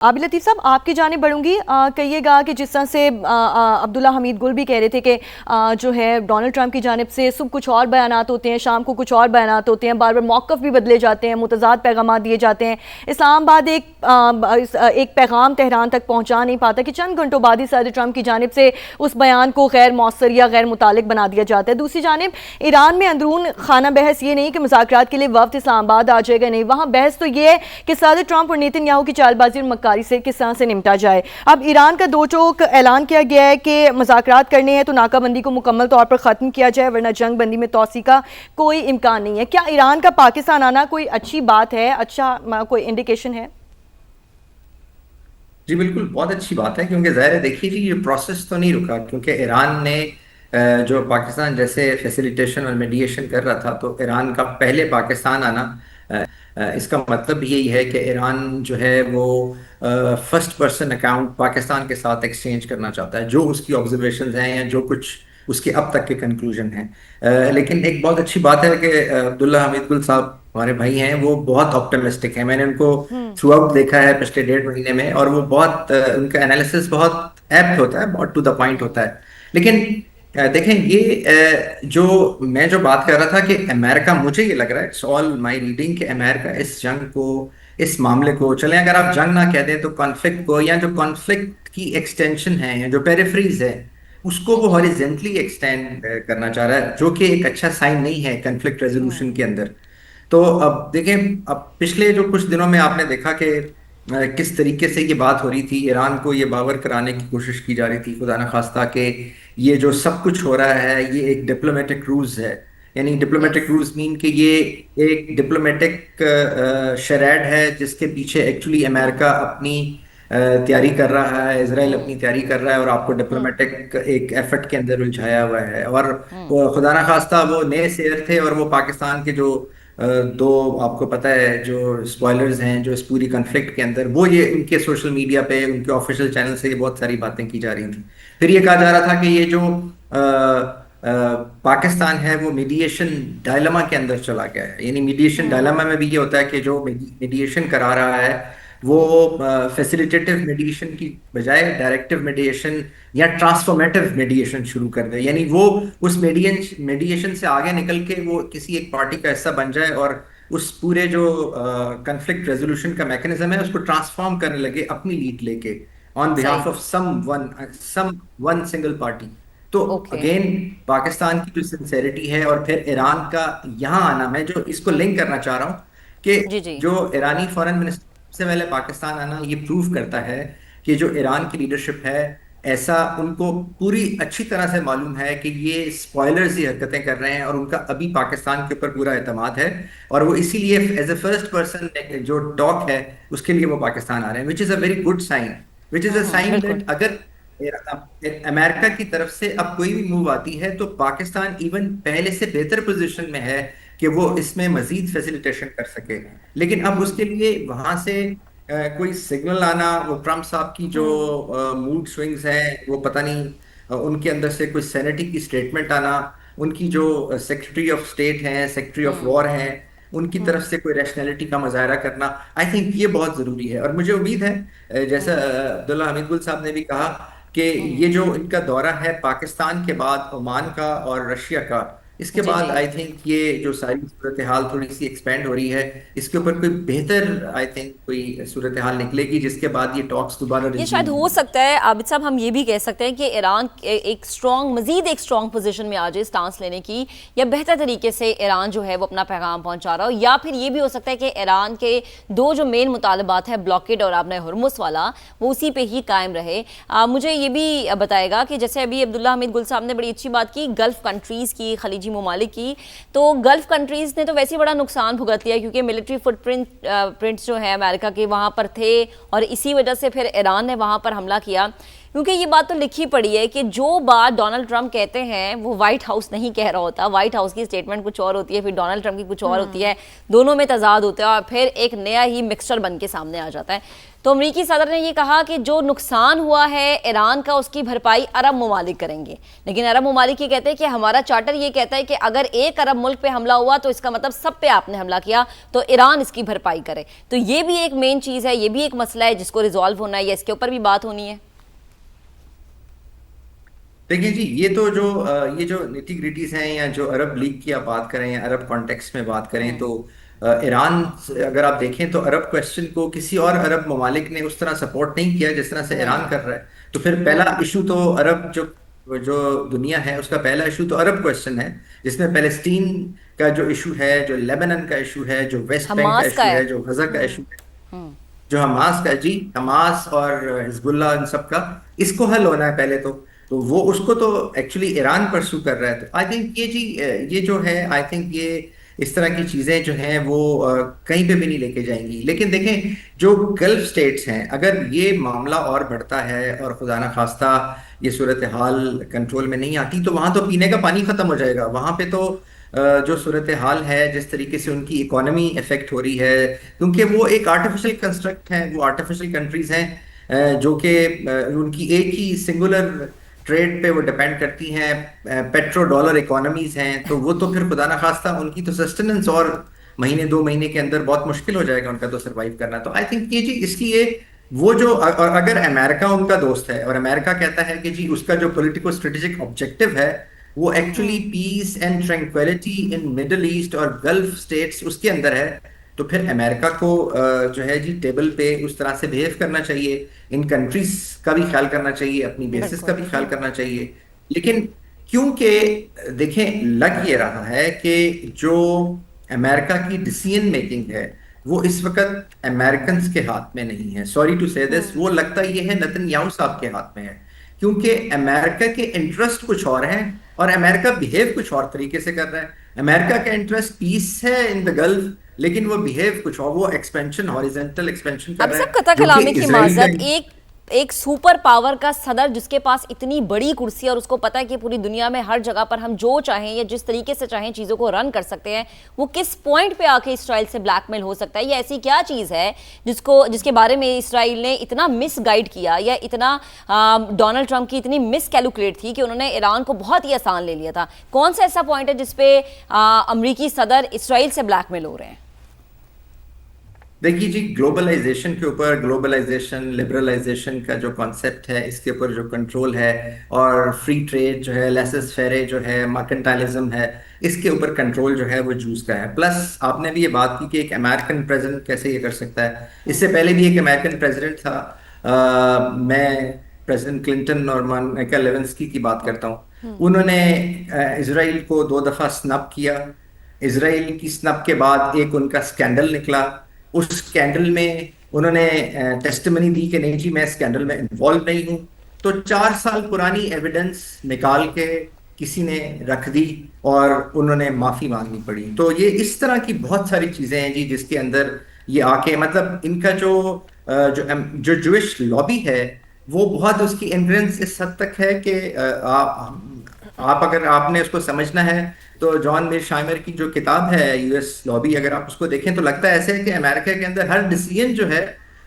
आबिद लतीफ़ साहब, आपकी जानिब बढ़ूंगी। कहिएगा कि जिस तरह से अब्दुल्ला हमीद गुल भी कह रहे थे कि जो है डोनाल्ड ट्रंप की जानिब से सुबह कुछ और बयानात होते हैं, शाम को कुछ और बयानात होते हैं, बार बार मौक़िफ़ भी बदले जाते हैं, मुतज़ाद पैगाम दिए जाते हैं। इस्लामाबाद एक पैगाम तेहरान तक पहुँचा नहीं पाता कि चंद घंटों बाद ही सदर ट्रंप की जानिब से उस बयान को गैर मौसर या गैर मुतालिक बना दिया जाता है। दूसरी जानिब ईरान में अंदरून खाना बहस ये नहीं कि मुज़ाकरात के लिए वफ़द इस्लामाबाद आ जाएगा, नहीं, वहाँ बहस तो ये है कि सदर ट्रंप और नेतन्याहू की चालबाजी और से किस तरह से निपटा जाए। अब ईरान का दो टोक ऐलान किया गया है कि मुज़ाकरात करने हैं तो नाकाबंदी को मुकम्मल तौर पर ख़त्म किया जाए, वरना जंग बंदी में तोसी का कोई इम्कान नहीं है। क्या ईरान का पाकिस्तान आना कोई अच्छी बात है, अच्छा कोई इंडिकेशन है? जी बिल्कुल, बहुत अच्छी बात है, क्योंकि ज़ाहिर है, देखिए जी, ये प्रोसेस तो नहीं रुका, क्योंकि ईरान ने जो पाकिस्तान जैसे फैसिलिटेशन और मीडिएशन कर रहा था, तो ईरान का पहले पाकिस्तान आना, इसका मतलब यही है कि ईरान जो है वो फर्स्ट पर्सन अकाउंट पाकिस्तान के साथ एक्सचेंज करना चाहता है, जो उसकी ऑब्जर्वेशंस हैं या जो कुछ उसके अब तक के कंक्लूजन हैं। लेकिन एक बहुत अच्छी बात है कि अब्दुल्ला हमीद गुल साहब हमारे भाई हैं, वो बहुत ऑप्टिमिस्टिक हैं। मैंने उनको थ्रू आउट देखा है पिछले 1.5 महीने में, और वो बहुत उनका एनालिसिस बहुत एप्ट होता है, बहुत टू द पॉइंट होता है। लेकिन देखें, ये जो बात कर रहा था कि अमेरिका, मुझे ये लग रहा है, इट्स ऑल माय रीडिंग, कि अमेरिका इस जंग को, इस मामले को, चले अगर आप जंग ना कह दें तो कॉन्फ्लिक्ट को, या जो कॉन्फ्लिक्ट की एक्सटेंशन है या जो पेरिफ्रीज है, उसको वो जी। हॉरिजेंटली एक्सटेंड करना चाह रहा है, जो कि एक अच्छा साइन नहीं है कॉन्फ्लिक्ट रेजोल्यूशन के अंदर। तो अब देखें, अब पिछले जो कुछ दिनों में आपने देखा कि किस तरीके से ये बात हो रही थी, ईरान को ये बावर कराने की कोशिश की जा रही थी, खुदा न खास्ता, कि ये जो सब कुछ हो रहा है ये एक डिप्लोमेटिक रूज है। यानी यस। डिप्लोमेटिक रूज मीन कि ये एक डिप्लोमेटिक शरैड है, जिसके पीछे एक्चुअली अमेरिका अपनी तैयारी कर रहा है, इसराइल अपनी तैयारी कर रहा है, और आपको डिप्लोमेटिक एक एफर्ट के अंदर उलझाया हुआ है। और वो खुदा ना खास्ता वो नए शेर थे, और वो पाकिस्तान के जो दो, आपको पता है, जो स्पॉयलर्स हैं जो इस पूरी कॉन्फ्लिक्ट के अंदर, वो ये उनके सोशल मीडिया पे, उनके ऑफिशियल चैनल से ये बहुत सारी बातें की जा रही थी। फिर ये कहा जा रहा था कि ये जो पाकिस्तान है वो मीडिएशन डायलमा के अंदर चला गया है। यानी मीडिएशन डायलमा में भी ये होता है कि जो मीडिएशन करा रहा है वो फैसिलिटेटिव मीडिएशन की बजाय डायरेक्टिव मीडिएशन या ट्रांसफॉर्मेटिव मीडिएशन शुरू कर दे। यानी वो उस मीडिएशन से आगे निकल के वो किसी एक पार्टी का हिस्सा बन जाए, और उस पूरे जो कॉन्फ्लिक्ट रेजोल्यूशन का मैकेनिज्म है उसको ट्रांसफॉर्म करने लगे अपनी लीड लेके, ऑन सही। Behalf of some one single party. तो ओके। अगेन, पाकिस्तान की जो सिंसेरिटी है, और फिर ईरान का यहाँ आना, मैं जो इसको लिंक करना चाह रहा हूँ कि जी जी। जो ईरानी फॉरेन मिनिस्टर से पहले पाकिस्तान आना, ये प्रूव करता है कि जो ईरान की लीडरशिप है, ऐसा उनको पूरी अच्छी तरह से मालूम है कि ये स्पॉयलर्स ही हरकतें कर रहे हैं, और उनका अभी पाकिस्तान के ऊपर पूरा एतमाद है। और वो इसीलिए एज ए फर्स्ट पर्सन जो टॉक है, उसके लिए वो पाकिस्तान आ रहे हैं, which is a very good sign, which is a sign बिल्कुल। दैट अगर अमेरिका की तरफ से अब कोई भी मूव आती है, तो पाकिस्तान इवन पहले से बेहतर पोजीशन में है कि वो इसमें मजीद फैसिलिटेशन कर सके। लेकिन अब उसके लिए वहां से कोई सिग्नल आना, वो ट्रम्प साहब की जो मूड स्विंग्स हैं, वो पता नहीं, उनके अंदर से कोई सेनेटिक की स्टेटमेंट आना, उनकी जो सेक्रेटरी ऑफ स्टेट हैं, सेक्रेटरी ऑफ वॉर हैं, उनकी तरफ से कोई रैशनैलिटी का मुजाहरा करना, आई थिंक ये बहुत जरूरी है। और मुझे उम्मीद है, जैसा अब्दुल्ला हमीद गुल साहब ने भी कहा, कि ये जो इनका दौरा है पाकिस्तान के बाद ओमान का और रशिया का, इसके जी बाद जी। आई थिंक ये जो सारी सूरत हाल थोड़ी सी एक्सपेंड हो रही है, इसके ऊपर कोई बेहतर, आई थिंक, कोई सूरत हाल निकलेगी, जिसके बाद ये टॉक्स दोबारा ये रिज्यूम शायद हो होंगी। सकता है आबिद साहब, हम ये भी कह सकते हैं कि ईरान एक स्ट्रॉन्ग, मजीद एक स्ट्रॉन्ग पोजीशन में आ जाए स्टांस लेने की, या बेहतर तरीके से ईरान जो है वो अपना पैगाम पहुंचा रहा हो। या फिर ये भी हो सकता है कि ईरान के दो जो मेन मुतालबात है, ब्लॉकेड और आपने हुर्मुस वाला, वो उसी पे ही कायम रहे। मुझे ये भी बताएगा कि जैसे अभी अब्दुल्ला हमीद गुल साहब ने बड़ी अच्छी बात की गल्फ कंट्रीज़ की, खलीजी ममालिक की, तो गल्फ कंट्रीज़ ने तो वैसे ही बड़ा नुकसान भुगत लिया, क्योंकि मिलिट्री फुटप्रिंट्स जो है अमेरिका के वहाँ पर थे, और इसी वजह से फिर ईरान ने वहाँ पर हमला किया। क्योंकि ये बात तो लिखी पड़ी है कि जो बात डोनाल्ड ट्रंप कहते हैं वो व्हाइट हाउस नहीं कह रहा होता, व्हाइट हाउस की स्टेटमेंट कुछ और होती है, फिर डोनाल्ड ट्रंप की कुछ और होती है, दोनों में तजाद होता है, और फिर एक नया ही मिक्सचर बन के सामने आ जाता है। तो अमरीकी सदर ने ये कहा कि जो नुकसान हुआ है ईरान का उसकी भरपाई अरब ममालिक करेंगे, लेकिन अरब ममालिक ये कहते हैं कि हमारा चार्टर ये कहता है कि अगर एक अरब मुल्क पे हमला हुआ तो इसका मतलब सब पे आपने हमला किया, तो ईरान इसकी भरपाई करे। तो ये भी एक मेन चीज़ है, ये भी एक मसला है जिसको रिजॉल्व होना है, या इसके ऊपर भी बात होनी है। देखिए जी, ये जो निटी ग्रिटीज हैं, या जो अरब लीग की आप बात करें या अरब कॉन्टेक्स्ट में बात करें, तो ईरान अगर आप देखें तो अरब क्वेश्चन को किसी और अरब ममालिक ने उस तरह सपोर्ट नहीं किया जिस तरह से ईरान कर रहा है। तो फिर पहला इशू तो अरब जो जो दुनिया है उसका पहला इशू तो अरब क्वेश्चन है, जिसमें पैलेस्टीन का जो इशू है, जो लेबनान का इशू है, जो वेस्ट बैंक का हमास का इशू है। है, जो गजा का इशू है, हम्म। जो हमास का, जी हमास और हिजबुल्लाह, इन सब का इसको हल होना है पहले तो वो उसको तो एक्चुअली ईरान परसू कर रहा है। तो आई थिंक ये जी ये जो है, आई थिंक ये इस तरह की चीजें जो हैं वो कहीं पे भी नहीं लेके जाएंगी। लेकिन देखें, जो गल्फ स्टेट्स हैं, अगर ये मामला और बढ़ता है और खुदा ना खास्ता ये सूरत हाल कंट्रोल में नहीं आती, तो वहां तो पीने का पानी खत्म हो जाएगा। वहां पे तो जो सूरत हाल है, जिस तरीके से उनकी इकोनॉमी इफेक्ट हो रही है, क्योंकि वो एक आर्टिफिशियल कंस्ट्रक्ट है, वो आर्टिफिशियल कंट्रीज हैं, जो कि उनकी एक ही सिंगुलर ट्रेड पे वो डिपेंड करती हैं, पेट्रो डॉलर इकोनॉमीज हैं। तो वो तो फिर खुदा ना खास्ता उनकी तो सस्टेनेंस और महीने 2 महीने के अंदर बहुत मुश्किल हो जाएगा उनका तो सरवाइव करना। तो आई थिंक ये जी इसलिए वो जो और अगर अमेरिका उनका दोस्त है और अमेरिका कहता है कि जी उसका जो पॉलिटिको स्ट्रेटेजिक ऑब्जेक्टिव है वो actually peace and tranquility in Middle East और गल्फ स्टेट्स उसके अंदर है, तो फिर अमेरिका को जो है जी टेबल पे उस तरह से बिहेव करना चाहिए, इन कंट्रीज का भी ख्याल करना चाहिए, अपनी बेसिस का बिल्कुल। भी ख्याल करना चाहिए। लेकिन क्योंकि देखें, लग ये रहा है कि जो अमेरिका की डिसीजन मेकिंग है वो इस वक्त अमेरिकन के हाथ में नहीं है। सॉरी टू से दिस, वो लगता ये है नेतन्याहू साहब के हाथ में है, क्योंकि अमेरिका के इंटरेस्ट कुछ और हैं और अमेरिका बिहेव कुछ और तरीके से कर रहा है। अमेरिका का इंटरेस्ट पीस है इन द गल्फ, लेकिन वो बिहेव कुछ और, वो एक्सपेंशन, हॉरिजॉन्टल एक्सपेंशन कर अब रहा सब है, कथा जो कि कलामी की इजराइल का। माजरत, एक सुपर पावर का सदर जिसके पास इतनी बड़ी कुर्सी है और उसको पता है कि पूरी दुनिया में हर जगह पर हम जो चाहें या जिस तरीके से चाहें चीज़ों को रन कर सकते हैं, वो किस पॉइंट पे आके इसराइल से ब्लैकमेल हो सकता है? या ऐसी क्या चीज़ है जिसके बारे में इसराइल ने इतना मिस गाइड किया, या इतना डोनाल्ड ट्रंप की इतनी मिस कैलकुलेट थी कि उन्होंने ईरान को बहुत ही आसान ले लिया था? कौन सा ऐसा पॉइंट है जिसपे अमरीकी सदर इसराइल से ब्लैकमेल हो रहे हैं? देखिए जी, ग्लोबलाइजेशन के ऊपर, ग्लोबलाइजेशन लिबरलाइजेशन का जो कॉन्सेप्ट है इसके ऊपर जो कंट्रोल है, और फ्री ट्रेड जो है, लेसेस फेरे जो है, मर्केंटाइलिज्म है, इसके ऊपर कंट्रोल जो है वो जूस का है। प्लस आपने भी ये बात की कि एक अमेरिकन प्रेसिडेंट कैसे ये कर सकता है। इससे पहले भी एक अमेरिकन प्रेसिडेंट था, मैं प्रेसिडेंट क्लिंटन और मोनिका लेविंस्की की बात करता हूँ। उन्होंने इसराइल को 2 दफा स्नब किया। इसराइल की स्नब के बाद एक उनका स्कैंडल निकला। उस स्कैंडल में उन्होंने टेस्टिमनी दी कि नहीं जी मैं स्कैंडल में इन्वॉल्व नहीं हूं। तो 4 साल पुरानी एविडेंस निकाल के किसी ने रख दी और उन्होंने माफी मांगनी पड़ी। तो ये इस तरह की बहुत सारी चीजें हैं जी जिसके अंदर ये आके, मतलब इनका जो जूइश लॉबी है वो बहुत, उसकी इन्फ्लुएंस इस हद तक है कि आप अगर आपने उसको समझना है तो जॉन मीरशाइमर की जो किताब है यूएस लॉबी, अगर आप उसको देखें तो लगता है ऐसे है कि अमेरिका के अंदर हर डिसीजन जो है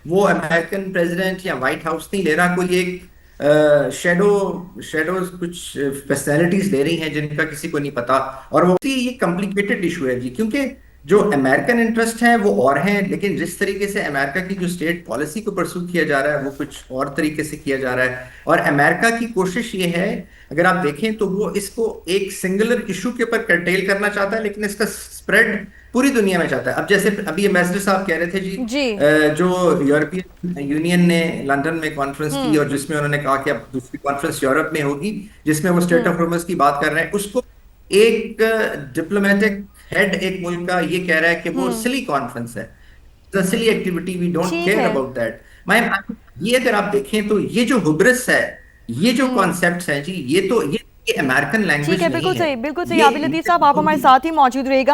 वो अमेरिकन प्रेसिडेंट या व्हाइट हाउस नहीं ले रहा, कोई एक शेडोज कुछ पर्सनैलिटीज ले रही हैं जिनका किसी को नहीं पता। और वो ये कॉम्प्लिकेटेड इशू है जी, क्योंकि जो अमेरिकन इंटरेस्ट हैं वो और हैं, लेकिन जिस तरीके से अमेरिका की जो स्टेट पॉलिसी को परसू किया जा रहा है वो कुछ और तरीके से किया जा रहा है। और अमेरिका की कोशिश ये है, अगर आप देखें तो वो इसको एक सिंगुलर इशू के ऊपर कर्टेल करना चाहता है, लेकिन इसका स्प्रेड पूरी दुनिया में चाहता है। अब जैसे अभी एम्बेसडर साहब कह रहे थे जी, जी। जो यूरोपियन यूनियन ने लंदन में कॉन्फ्रेंस की और जिसमें उन्होंने कहा कि अब दूसरी कॉन्फ्रेंस यूरोप में होगी जिसमें वो स्टेट ऑफ हॉर्मस की बात कर रहे हैं, उसको एक डिप्लोमेटिक हेड एक मुल्क का ये कह रहा है कि वो सिली कॉन्फ्रेंस है, सिली एक्टिविटी, वी डोंट ठीक केयर है। About that. मैम, ये अगर आप देखें तो ये जो हुब्रिस है, ये जो कॉन्सेप्ट्स हैं जी, ये अमेरिकन ठीक लैंग्वेज है, नहीं है। बिल्कुल सही ये आबिद लतीफ साहब, आप हमारे साथ ही मौजूद रहेगा।